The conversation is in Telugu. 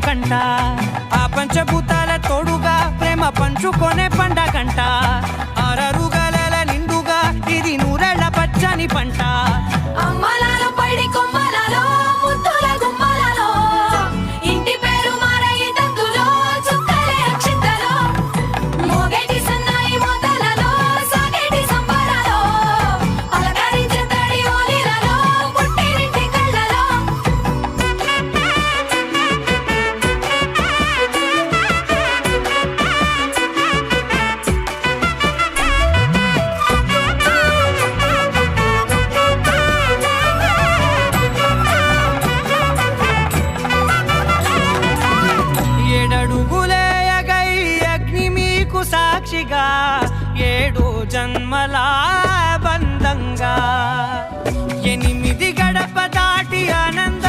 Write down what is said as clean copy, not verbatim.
కంట, ఆ పంచభూతాల తోడుగా ప్రేమ పంచుకొనే పండగంట. అరరుగలల నిండుగా ఇది నూరెళ్ళ పచ్చని పంట. అమ్మలాలో పడి కొమ్మలలో ముద్దుల గుమ్మలలో ఇంటి పేరు మారయి తందులో చుక్కలే అక్షింతలో మోగేటి సన్నాయి మోతలలో సాగేటి సంబరాలో అలకరించే తడి ఓలిలలో పుట్టినింటి కళ్ళలో. ఏడడుగులేయగై అగ్ని మీకు సాక్షిగా 7 జన్మల బంధంగా 8 గడప దాటి ఆనంద